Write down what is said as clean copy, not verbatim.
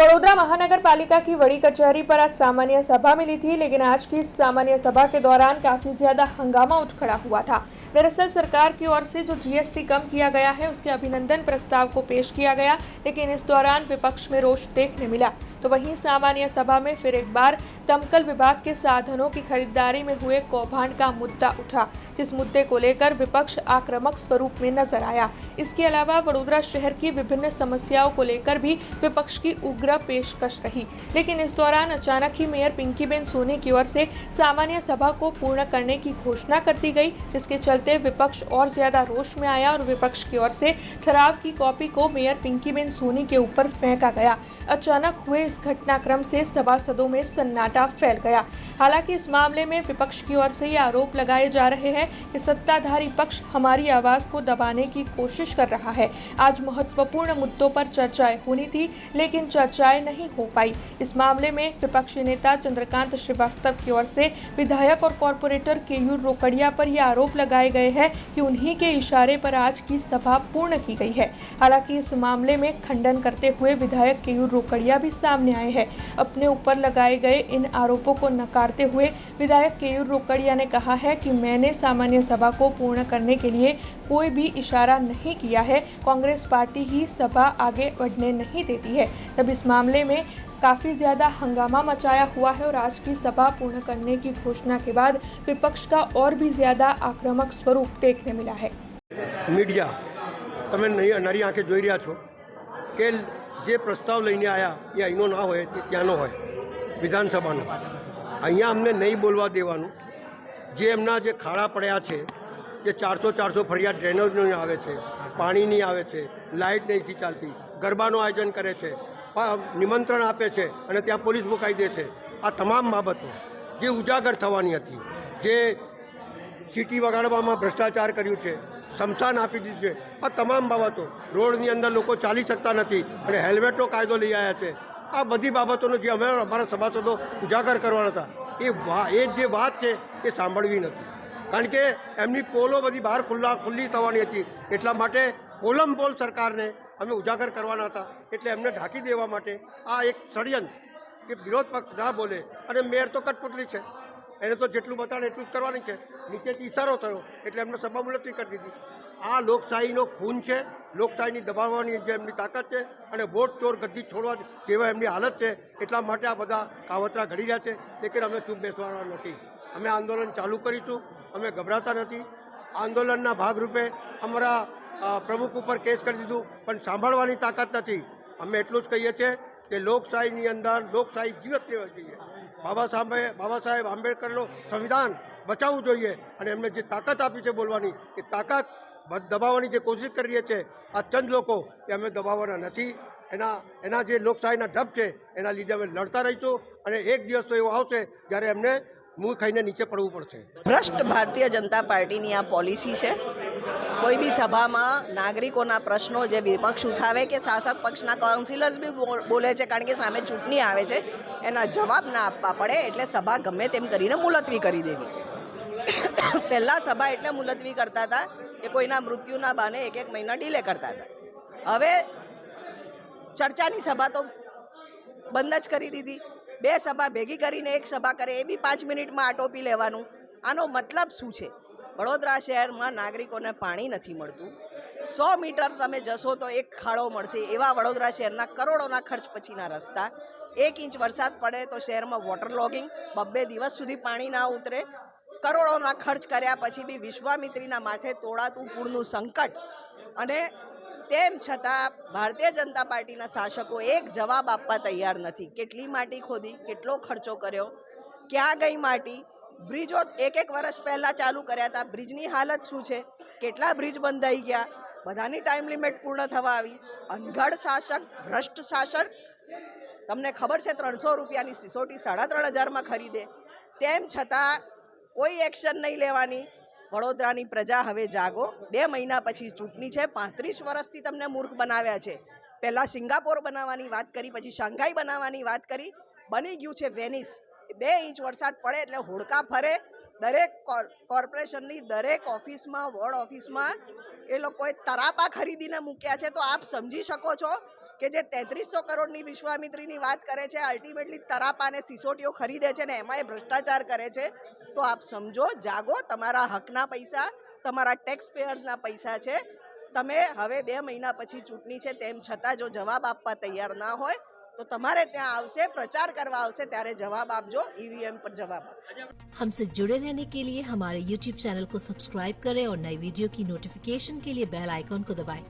वडोदरा महानगर पालिका की बड़ी कचहरी पर आज सामान्य सभा मिली थी, लेकिन आज की इस सामान्य सभा के दौरान काफी ज्यादा हंगामा उठ खड़ा हुआ था। दरअसल सरकार की ओर से जो जीएसटी कम किया गया है उसके अभिनंदन प्रस्ताव को पेश किया गया, लेकिन इस दौरान विपक्ष में रोष देखने मिला। तो वहीं सामान्य सभा में फिर एक बार दमकल विभाग के साधनों की खरीदारी में हुए कौभांड का मुद्दा उठा, जिस मुद्दे को लेकर विपक्ष आक्रामक स्वरूप में नजर आया। इसके अलावा वडोदरा शहर की विभिन्न समस्याओं को लेकर भी विपक्ष की उग्र पेशकश रही, लेकिन इस दौरान अचानक ही मेयर पिंकीबेन सोनी की ओर से सामान्य सभा को पूर्ण करने की घोषणा कर दी गई, जिसके चलते विपक्ष और ज्यादा रोष में आया और विपक्ष की ओर से ठराव की कॉपी को मेयर पिंकीबेन सोनी के ऊपर फेंका गया। अचानक हुए इस घटनाक्रम से सभासदों में सन्नाटा फैल गया। हालांकि इस मामले में विपक्ष की ओर से ये आरोप लगाए जा रहे हैं कि सत्ताधारी पक्ष हमारी आवाज को दबाने की कोशिश कर रहा है। आज महत्वपूर्ण मुद्दों पर चर्चाएं होनी थी, लेकिन चर्चाएं नहीं हो पाई। इस मामले में विपक्षी नेता चंद्रकांत श्रीवास्तव की ओर से विधायक और कॉर्पोरेटर केयूर रोकड़िया पर यह आरोप लगाए गए हैं कि उन्हीं के इशारे पर आज की सभा पूर्ण की गई है। हालांकि इस मामले में खंडन करते हुए विधायक केयूर रोकड़िया भी सामने आए हैं। अपने ऊपर लगाए गए इन आरोपों को नकारते हुए विधायक केयूर रोकड़िया ने कहा है कि मैंने सामान्य सभा को पूर्ण करने के लिए कोई भी इशारा नहीं किया है। कांग्रेस पार्टी ही सभा आगे बढ़ने नहीं देती है। तब इस मामले में काफ़ी ज़्यादा हंगामा मचाया हुआ है और आज की सभा पूर्ण करने की घोषणा के बाद विपक्ष का और भी ज़्यादा आक्रामक स्वरूप देखने मिला है। मीडिया તમે નરી આંખે જોઈ રહ્યા છો કે જે પ્રસ્તાવ લઈને આવ્યા એ અહીંનો ના હોય તે ત્યાંનો હોય, વિધાનસભાનો। અહીંયા અમને નહીં બોલવા દેવાનું। જે એમના જે ખાડા પડ્યા છે, જે 400 ફરિયાદ ડ્રેનેજની આવે છે, પાણીની આવે છે, લાઇટ નથી ચાલતી, ગરબાનું આયોજન કરે છે, નિમંત્રણ આપે છે અને ત્યાં પોલીસ મુકાઈ દે છે, આ તમામ બાબતો જે ઉજાગર થવાની હતી, જે સિટી વગાડવામાં ભ્રષ્ટાચાર કર્યું છે, શમશાન આપી દીધું છે, આ તમામ બાબતો, રોડની અંદર લોકો ચાલી શકતા નથી અને હેલ્મેટનો કાયદો લઈ આવ્યા છે, આ બધી બાબતોનો જે અમે અમારા સભાસદો ઉજાગર કરવાના હતા એ જે વાત છે એ સાંભળવી નથી। કારણ કે એમની પોલો બધી બહાર ખુલ્લી થવાની હતી, એટલા માટે પોલમ પોલ સરકારને અમે ઉજાગર કરવાના હતા, એટલે એમને ઢાંકી દેવા માટે આ એક ષડયંત્ર કે વિરોધ પક્ષ ના બોલે અને મેયર તો કઠપુતળી છે, એને તો જેટલું બતાડે એટલું જ કરવાની છે। નીચેથી ઇશારો થયો એટલે એમને સભા મુલતવી કરી દીધી। આ લોકશાહીનો ખૂન છે, લોકશાહીની દબાવવાની જે એમની તાકાત છે અને વોટ ચોર ગદ્દી છોડવા જેવા એમની હાલત છે, એટલા માટે આ બધા કાવતરા ઘડી રહ્યા છે। લેકિન અમે ચૂપ બેસવાના નથી, અમે આંદોલન ચાલુ કરીશું, અમે ગભરાતા નથી। આંદોલનના ભાગરૂપે અમારા પ્રમુખ ઉપર કેસ કરી દીધું, પણ સાંભળવાની તાકાત નથી। અમે એટલું જ કહીએ છીએ કે લોકશાહીની અંદર લોકશાહી જીવત રહેવી જોઈએ। બાબા સાહેબ આંબેડકરનું સંવિધાન બચાવવું જોઈએ અને એમને જે તાકાત આપી છે બોલવાની, એ તાકાત દબાવવાની જે કોશિશ કરી રહ્યા છે આ ચંદ લોકો, એ અમે દબાવવાના નથી। એના જે લોકશાહીના ઢબ છે એના લીધે અમે લડતા રહીશું અને એક દિવસ તો એવો આવશે જ્યારે એમને મુંહ ખાઈને નીચે પડવું પડશે। ભ્રષ્ટ ભારતીય જનતા પાર્ટીની આ પોલિસી છે। કોઈ બી સભામાં નાગરિકોના પ્રશ્નો જે વિપક્ષ ઉઠાવે કે શાસક પક્ષના કાઉન્સિલર્સ બી બોલે છે, કારણ કે સામે ચૂંટણી આવે છે, એના જવાબ ના આપવા પડે એટલે સભા ગમે તેમ કરીને મુલતવી કરી દેવી। પહેલાં સભા એટલે મુલતવી કરતા હતા કે કોઈના મૃત્યુના બહાને એક મહિના ડીલે કરતા હતા। હવે ચર્ચાની સભા તો બંધ જ કરી દીધી। બે સભા ભેગી કરીને એક સભા કરે, એ બી 5 મિનિટમાં આટોપી લેવાનું। આનો મતલબ શું છે? વડોદરા શહેરમાં નાગરિકોને પાણી નથી મળતું। 100 મીટર તમે જશો તો એક ખાડો મળશે, એવા વડોદરા શહેરના કરોડોના ખર્ચ પછીના રસ્તા। 1 ઇંચ વરસાદ પડે તો શહેરમાં વોટર લોગિંગ, 2 દિવસ સુધી પાણી ના ઉતરે। કરોડોના ખર્ચ કર્યા પછી બી વિશ્વામિત્રીના માથે તોડાતું પૂરનું સંકટ, અને તેમ છતાં ભારતીય જનતા પાર્ટીના શાસકો એક જવાબ આપવા તૈયાર નથી। કેટલી માટી ખોદી, કેટલો ખર્ચો કર્યો, ક્યાં ગઈ માટી? બ્રિજો 1 વર્ષ પહેલાં ચાલુ કર્યા હતા, બ્રિજની હાલત શું છે? કેટલા બ્રિજ બંધાઈ ગયા? બધાની ટાઈમ લિમિટ પૂર્ણ થવા આવી। અનગઢ શાસક, ભ્રષ્ટ શાસક। તમને ખબર છે 300 રૂપિયાની સિસોટી 3500માં ખરીદે, તેમ છતાં કોઈ એક્શન નહીં લેવાની। વડોદરાની પ્રજા હવે જાગો। 2 મહિના પછી ચૂંટણી છે। 35 વર્ષથી તમને મૂર્ખ બનાવ્યા છે। પહેલાં સિંગાપોર બનાવવાની વાત કરી, પછી શાંઘાઈ બનાવવાની વાત કરી, બની ગયું છે વેનિસ। 2 ઇંચ વરસાદ પડે એટલે હોડકા ફરે। દરેક કોર્પોરેશનની દરેક ઓફિસમાં, વોર્ડ ઓફિસમાં એ લોકોએ તરાપા ખરીદીને મૂક્યા છે। તો આપ સમજી શકો છો કે જે 3300 કરોડની વિશ્વામિત્રીની વાત કરે છે, અલ્ટિમેટલી તરાપા અને સિસોટીઓ ખરીદે છે ને એમાંય ભ્રષ્ટાચાર કરે છે, તો આપ સમજો, જાગો. તમારા હકના પૈસા, તમારા ટેક્સ પેયર્સના પૈસા છે. તમે હવે 2 મહિના પછી ચૂંટણી છે તેમ છતાં જો જવાબ આપવા તૈયાર ના હોય તો તમારે ત્યાં આવશે, પ્રચાર કરવા આવશે, ત્યારે જવાબ આપજો, ईवीएम पर जवाब आपજો। हमसे जुड़े रहने के लिए हमारे YouTube चैनल को सब्सक्राइब करें और नई वीडियो की नोटिफिकेशन के लिए बेल आइकॉन को दबाएं।